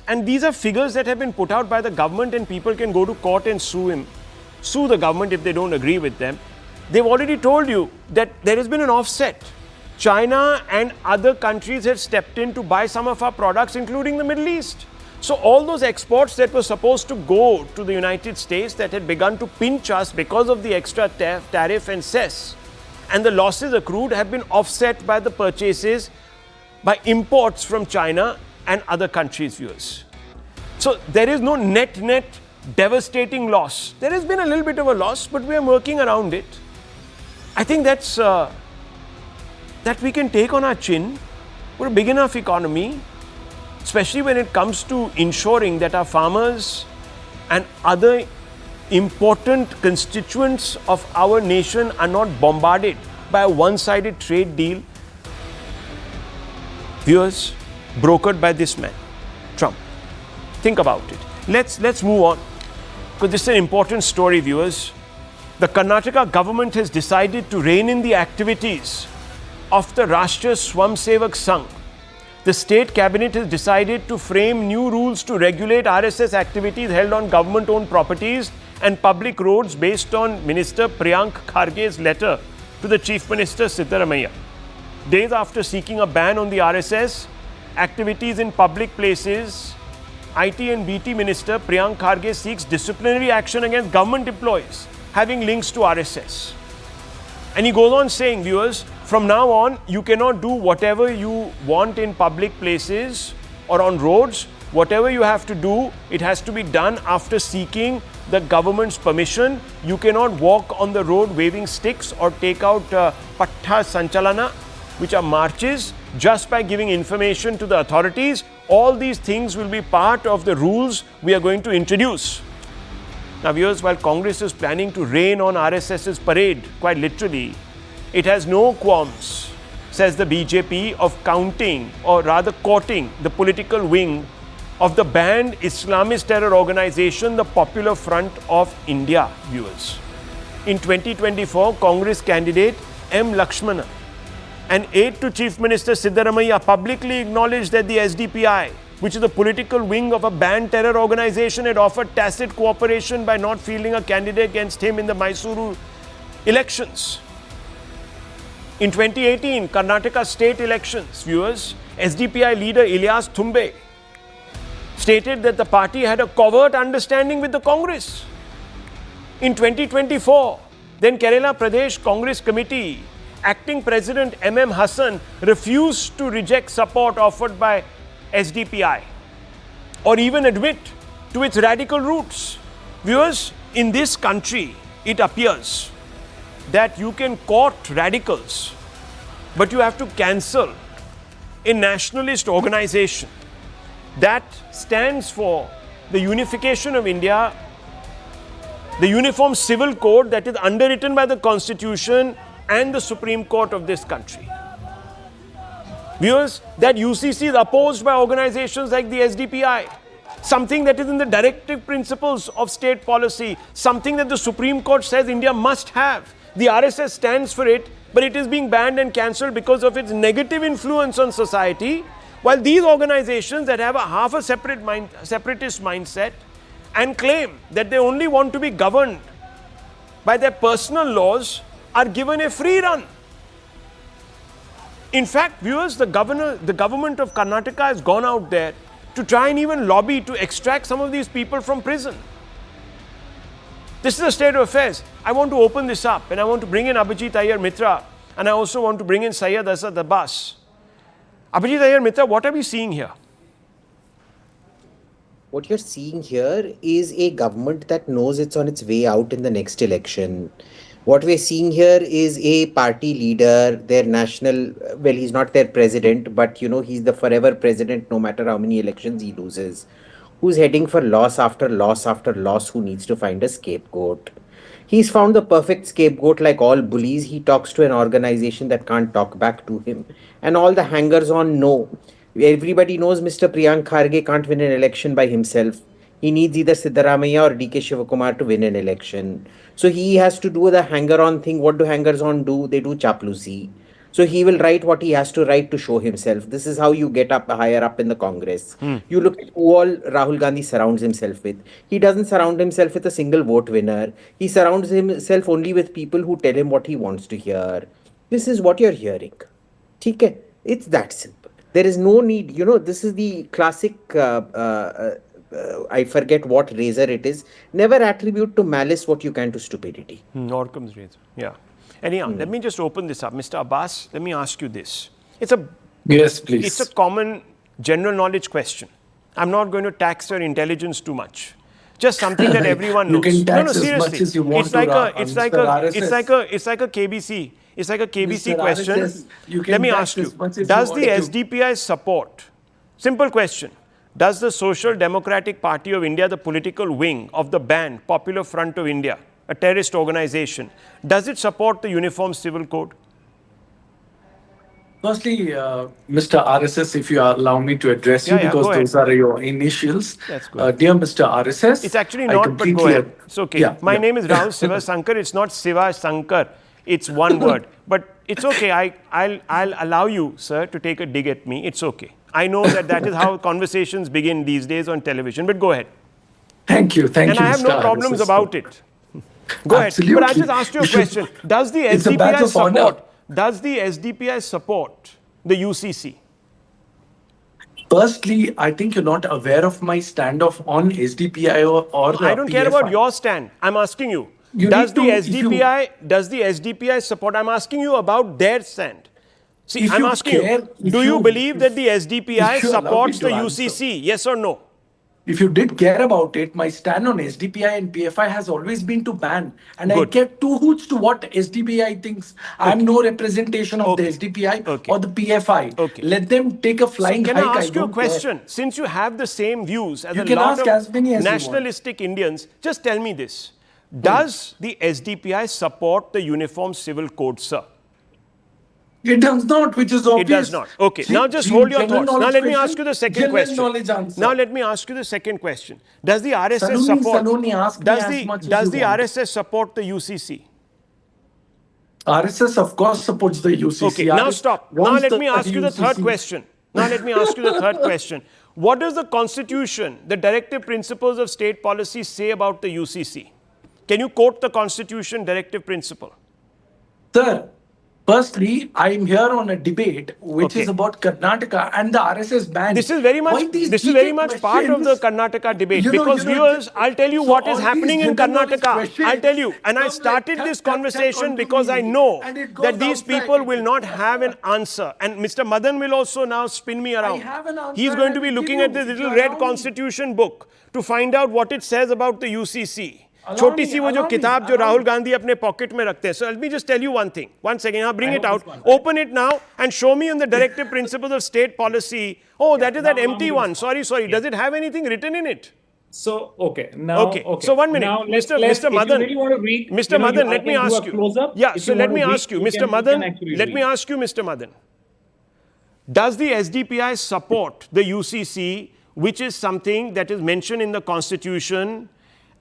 And these are figures that have been put out by the government, and people can go to court and sue the government if they don't agree with them. They've already told you that there has been an offset. China and other countries have stepped in to buy some of our products, including the Middle East. So all those exports that were supposed to go to the United States that had begun to pinch us because of the extra tariff and cess, and the losses accrued, have been offset by the purchases by imports from China and other countries' viewers. So there is no net devastating loss. There has been a little bit of a loss, but we are working around it. I think that's that we can take on our chin. We're a big enough economy, especially when it comes to ensuring that our farmers and other important constituents of our nation are not bombarded by a one-sided trade deal, viewers, brokered by this man, Trump. Think about it. Let's move on, because this is an important story, viewers. The Karnataka government has decided to rein in the activities of the Rashtriya Swamsevak Sangh. The state cabinet has decided to frame new rules to regulate RSS activities held on government-owned properties and public roads based on Minister Priyank Kharge's letter to the Chief Minister Siddaramaiah. Days after seeking a ban on the RSS activities in public places, IT and BT Minister Priyank Kharge seeks disciplinary action against government employees having links to RSS. And he goes on saying, viewers, from now on, you cannot do whatever you want in public places or on roads. Whatever you have to do, it has to be done after seeking the government's permission. You cannot walk on the road waving sticks or take out Pattha Sanchalana, which are marches, just by giving information to the authorities. All these things will be part of the rules we are going to introduce. Now, viewers, while Congress is planning to rain on RSS's parade, quite literally, it has no qualms, says the BJP, of counting, or rather courting, the political wing of the banned Islamist terror organization, the Popular Front of India, viewers. In 2024, Congress candidate M. Lakshmana, an aide to Chief Minister Siddaramaiah, publicly acknowledged that the SDPI, which is the political wing of a banned terror organization, had offered tacit cooperation by not fielding a candidate against him in the Mysuru elections. In 2018, Karnataka state elections, viewers, SDPI leader Ilyas Thumbe stated that the party had a covert understanding with the Congress. In 2024, then Kerala Pradesh Congress Committee, acting President M.M. Hassan, refused to reject support offered by SDPI or even admit to its radical roots. Viewers, in this country, it appears that you can court radicals, but you have to cancel a nationalist organization that stands for the unification of India, the uniform civil code that is underwritten by the Constitution and the Supreme Court of this country. Viewers, that UCC is opposed by organizations like the SDPI, something that is in the directive principles of state policy, something that the Supreme Court says India must have. The RSS stands for it, but it is being banned and cancelled because of its negative influence on society, while these organizations that have a separatist mindset and claim that they only want to be governed by their personal laws are given a free run. In fact, viewers, the government of Karnataka has gone out there to try and even lobby to extract some of these people from prison. This is the state of affairs. I want to open this up, and I want to bring in Abhijit Iyer Mitra, and I also want to bring in Syed Asad Abbas. Abhijit Iyer Mitra, what are we seeing here? What you're seeing here is a government that knows it's on its way out in the next election. What we're seeing here is a party leader, their national, well, he's not their president, but he's the forever president no matter how many elections he loses, who's heading for loss after loss after loss, who needs to find a scapegoat. He's found the perfect scapegoat. Like all bullies, he talks to an organization that can't talk back to him. And all the hangers-on know. Everybody knows Mr. Priyank Kharge can't win an election by himself. He needs either Siddaramaiah or DK Shivakumar to win an election. So he has to do the hanger-on thing. What do hangers-on do? They do chaplacy. So he will write what he has to write to show himself. This is how you get up higher up in the Congress. You look at who all Rahul Gandhi surrounds himself with. He doesn't surround himself with a single vote winner. He surrounds himself only with people who tell him what he wants to hear. This is what you're hearing. Okay? It's that simple. There is no need, this is the classic, I forget what razor it is. Never attribute to malice what you can to stupidity. Occam's razor. Yeah. Anyhow, let me just open this up. Mr. Abbas, let me ask you this. Yes, please. It's a common general knowledge question. I'm not going to tax your intelligence too much. Just something that everyone knows. You can tax as much as you want it's like a KBC. It's like a KBC question. Let me ask you. Does the SDPI support? Simple question. Does the Social Democratic Party of India, the political wing of the band Popular Front of India, a terrorist organization, does it support the Uniform Civil Code? Firstly, Mr. RSS, if you allow me to address you, because those are your initials. That's good. Dear Mr. RSS, it's actually not, but go ahead. It's okay. My name is Rahul Siva Sankar. It's not Siva Sankar. It's one word. But it's okay. I'll allow you, sir, to take a dig at me. It's okay. I know that is how conversations begin these days on television. But go ahead. Thank you. Thank you, And I have no problems about it. Go ahead. But I just asked you a question. Does the SDPI support the UCC? Firstly, I think you're not aware of my standoff on SDPI or the I don't care about your stand. I'm asking you. Does the SDPI support? I'm asking you about their stand. See, I'm asking you, do you believe that the SDPI supports the UCC? Yes or no? If you did care about it, my stand on SDPI and PFI has always been to ban. And I care two hoots to what SDPI thinks. I'm no representation of the SDPI or the PFI. Let them take a flying hike. Can I ask you a question? Since you have the same views as a lot of nationalistic Indians, just tell me this. Does the SDPI support the Uniform Civil Code, sir? It does not, which is obvious. It does not. Okay, now just hold your thoughts. Now let me ask you the second question. Now let me ask you the second question. Does the RSS support? Does the RSS support the UCC? RSS, of course, supports the UCC. Okay, now stop. Now let me ask you the third question. What does the Constitution, the directive principles of state policy, say about the UCC? Can you quote the Constitution directive principle? Sir, firstly, I'm here on a debate which is about Karnataka and the RSS ban. This is very much part of the Karnataka debate because viewers, I'll tell you what is happening in Karnataka. I'll tell you. And I started this conversation because I know that these people will not have an answer. And Mr. Madan will also now spin me around. He's going to be looking at this little red constitution book to find out what it says about the UCC. छोटी सी वो जो किताब जो राहुल गांधी अपने pocket में रखते हैं. So let me just tell you one thing. One second, I'll bring it out. Open it now and show me in the directive principles of state policy. Oh, that is that empty one. Sorry. Does it have anything written in it? So, okay. So 1 minute. Now, Mr. Madan, really want to read, Mr. Madan, let me ask you. Yeah, so let me ask you, Mr. Madan, Mr. Madan. Does the SDPI support the UCC, which is something that is mentioned in the Constitution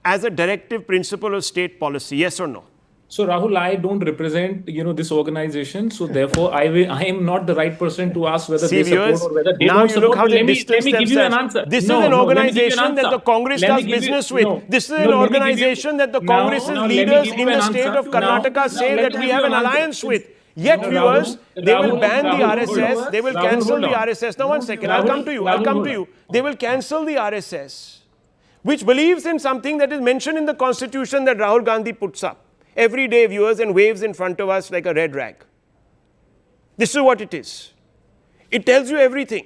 as a directive principle of state policy? Yes or no? So Rahul, I don't represent this organization, so therefore I am not the right person to ask whether they support or whether they don't support. Let me give you an answer. This is an organization that the Congress does business with. This is an organization that the Congress's leaders in the state of Karnataka say that we have an alliance with. Yet, viewers, they will ban the RSS. They will cancel the RSS. Now, 1 second. I'll come to you. They will cancel the RSS, which believes in something that is mentioned in the Constitution that Rahul Gandhi puts up every day, viewers, and waves in front of us like a red rag. This is what it is. It tells you everything.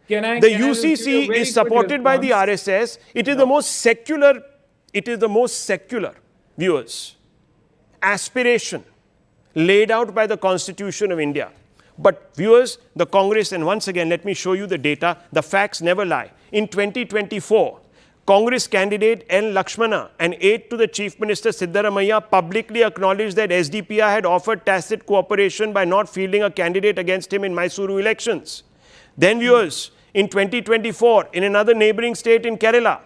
The UCC is supported by the RSS. It is the most secular, viewers, aspiration laid out by the Constitution of India. But viewers, the Congress, and once again, let me show you the data. The facts never lie. In 2024, Congress candidate N. Lakshmana, an aide to the Chief Minister Siddaramaiah, publicly acknowledged that SDPI had offered tacit cooperation by not fielding a candidate against him in Mysuru elections. Then viewers, in 2024, in another neighboring state in Kerala,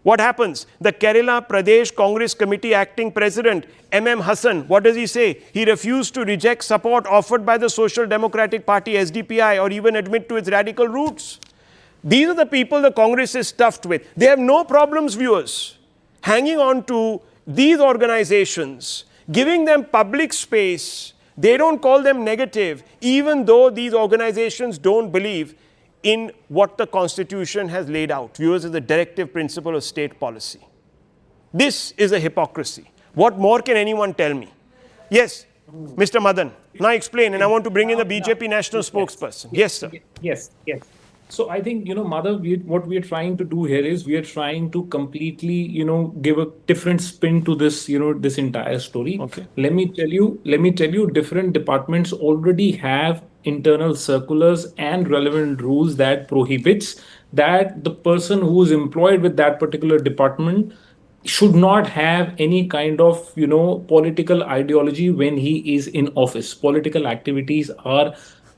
What happens? The Kerala Pradesh Congress Committee acting president, M.M. Hassan, what does he say? He refused to reject support offered by the Social Democratic Party, SDPI, or even admit to its radical roots. These are the people the Congress is stuffed with. They have no problems, viewers, hanging on to these organizations, giving them public space. They don't call them negative, even though these organizations don't believe in what the Constitution has laid out. Viewers, is the directive principle of state policy. This is a hypocrisy. What more can anyone tell me? Yes, Mr. Madan. Now explain, and I want to bring in the BJP national spokesperson. Yes, sir. Yes. So I think, Madhav, what we are trying to do here is we are trying to completely, give a different spin to this, this entire story. Okay. Let me tell you, different departments already have internal circulars and relevant rules that prohibits that the person who is employed with that particular department should not have any kind of, political ideology when he is in office. Political activities are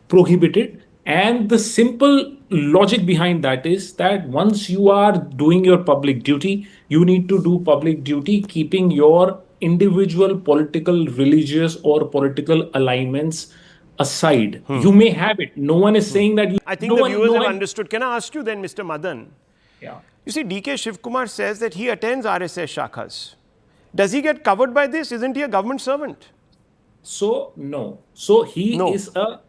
prohibited. And the simple logic behind that is that once you are doing your public duty, you need to do public duty keeping your individual political, religious, or political alignments aside. You may have it. No one is saying that. I think the viewers have understood. Can I ask you then, Mr. Madan? Yeah. You see, DK Shivkumar says that he attends RSS shakhas. Does he get covered by this? Isn't he a government servant? So no. So he is a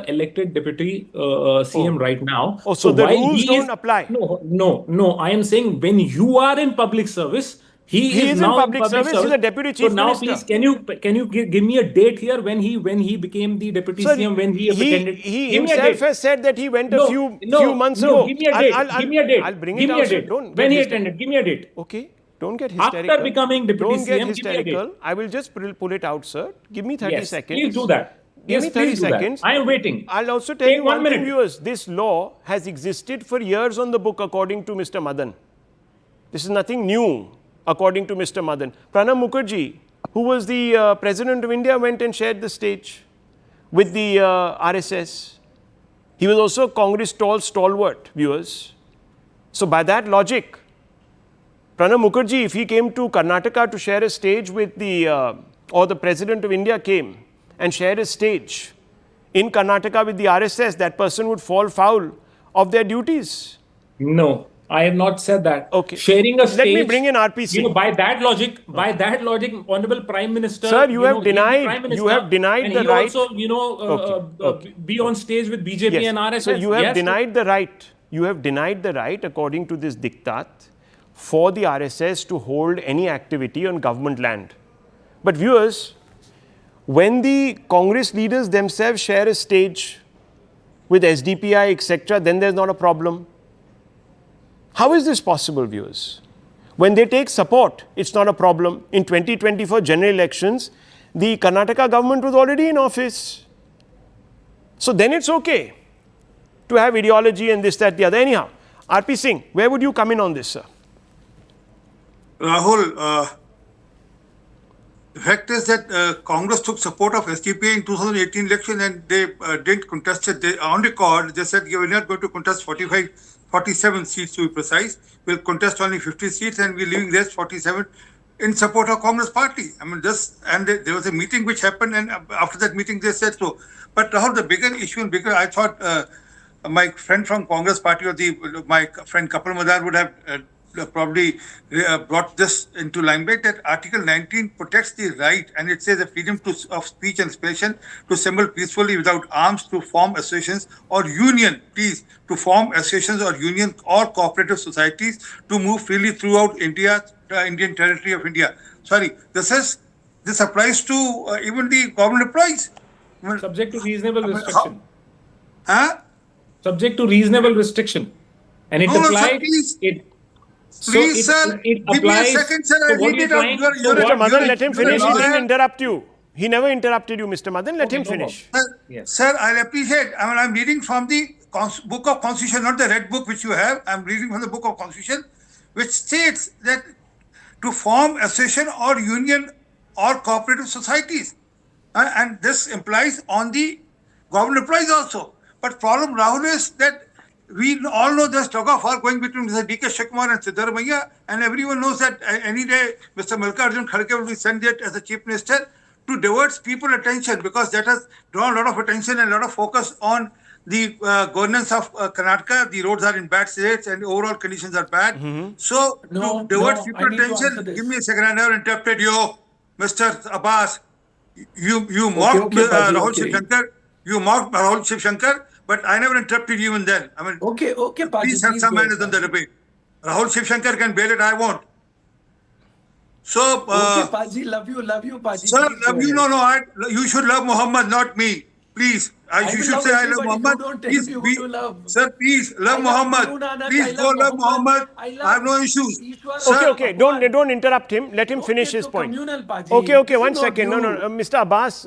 elected deputy CM right now. Oh, so the rules don't apply. No. I am saying when you are in public service, he is now in public service. He's a deputy chief minister. So now, please, can you give me a date here when he became the deputy CM? When he attended? He himself has said that he went a few months ago. Give me a date. Give me a date. I'll bring it out. When he attended? Give me a date. Okay. Don't get hysterical. After becoming deputy Don't CM, get hysterical. I will just pull it out, sir. Give me 30 seconds. Please do that. Give me 30 seconds. I am waiting. I'll also tell you one thing, viewers. This law has existed for years on the book, according to Mr. Madan. This is nothing new, according to Mr. Madan. Pranab Mukherjee, who was the President of India, went and shared the stage with the RSS. He was also a Congress stalwart, viewers. So by that logic, Pranab Mukherjee, if he came to Karnataka to share a stage with or the President of India came and shared a stage in Karnataka with the RSS, that person would fall foul of their duties. No, I have not said that. Okay. Sharing a stage. Let me bring in RP Singh. By that logic, Honorable Prime Minister. Sir, you have denied the right. He also, be on stage with BJP and RSS. So you have denied the right. You have denied the right, according to this diktat, for the RSS to hold any activity on government land. But viewers, when the Congress leaders themselves share a stage with SDPI, etc., then there's not a problem. How is this possible, viewers? When they take support, it's not a problem. In 2024 general elections, the Karnataka government was already in office. So then it's okay to have ideology and this, that, the other. Anyhow, RP Singh, where would you come in on this, sir? Rahul, the fact is that Congress took support of SDPI in 2018 election and they didn't contest it. They, on record, they said, we're not going to contest 47 seats to be precise. We'll contest only 50 seats and we're leaving rest 47 in support of Congress party. I mean, there was a meeting which happened and after that meeting they said so. But Rahul, the bigger issue and bigger, I thought my friend from Congress party or my friend Kapil Madar would have probably brought this into limelight that Article 19 protects the right and it says the freedom of speech and expression to assemble peacefully without arms, to form associations or union, please, to form associations or union or cooperative societies to move freely throughout India, Indian territory of India. Sorry, this applies to even the government employees. Subject to reasonable restriction. Subject to reasonable restriction. And it applies... Please, sir, give me a second, sir. I need it. Mr. Madan, let him finish. He didn't interrupt you. He never interrupted you, Mr. Madan. Let him finish. Sir, I'll appreciate. I mean, I'm reading from the book of Constitution, not the red book which you have. I'm reading from the book of Constitution, which states that to form association or union or cooperative societies. And this implies on the government employees also. But problem, Rahul, is that we all know there's tug of war going between Mr. D.K. Shivakumar and Siddaramaiah, and everyone knows that any day Mr. Mallikarjun Kharge will be sent there as the Chief Minister to divert people's attention, because that has drawn a lot of attention and a lot of focus on the governance of Karnataka. The roads are in bad states and overall conditions are bad. So, to divert people's attention, give me a second, I never interrupted you, Mr. Abbas. You mocked Rahul Shivshankar. You mocked Rahul Shivshankar, but I never interrupted you even then. I mean, please have some manners on the debate. Rahul Shivshankar can bail it, I won't. So, Paji, love you, Paji. Sir, love you, no, you should love Muhammad, not me. Please, you should say I love Muhammad. Please, sir, please love Muhammad. Please go love Muhammad. I have no issues. Okay, don't interrupt him. Let him finish his point. Okay, 1 second. No, Mr. Abbas,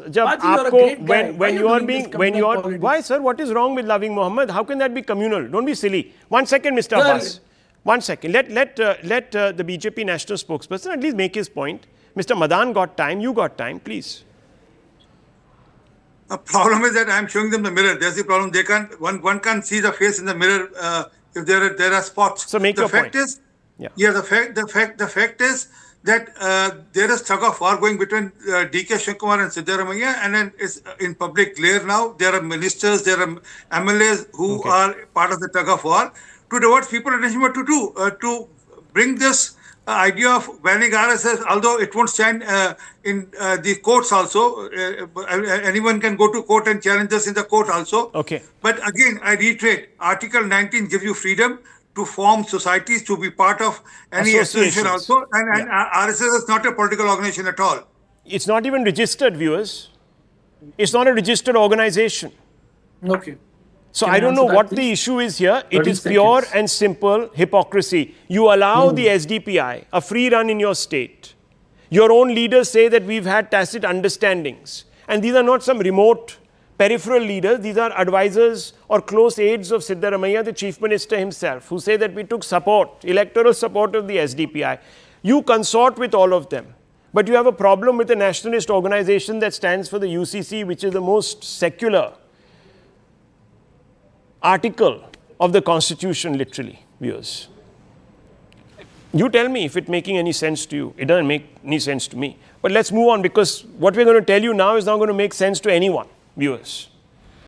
why, sir? What is wrong with loving Muhammad? How can that be communal? Don't be silly. 1 second, Mr. Abbas. 1 second. Let the BJP national spokesperson at least make his point. Mr. Madan got time. You got time, please. The problem is that I'm showing them the mirror. That's the problem. They can't. One can't see the face in the mirror if there are spots. So make your point. The fact is that there is tug of war going between D.K. Shivakumar and Siddaramaiah, and then it's in public glare now. There are ministers, there are MLAs who are part of the tug of war to divert people's attention. What to do to bring this idea of banning RSS, although it won't stand in the courts also. Anyone can go to court and challenge us in the court also. Okay. But again, I reiterate, Article 19 gives you freedom to form societies, to be part of any association also. And RSS is not a political organization at all. It's not even registered, viewers. It's not a registered organization. Okay. So I don't know what the issue is here. It is pure and simple hypocrisy. You allow the SDPI a free run in your state. Your own leaders say that we've had tacit understandings. And these are not some remote peripheral leaders. These are advisors or close aides of Siddaramaiah, the Chief Minister himself, who say that we took support, electoral support of the SDPI. You consort with all of them. But you have a problem with a nationalist organization that stands for the UCC, which is the most secular article of the Constitution, literally, viewers. You tell me if it's making any sense to you. It doesn't make any sense to me. But let's move on, because what we're going to tell you now is not going to make sense to anyone, viewers.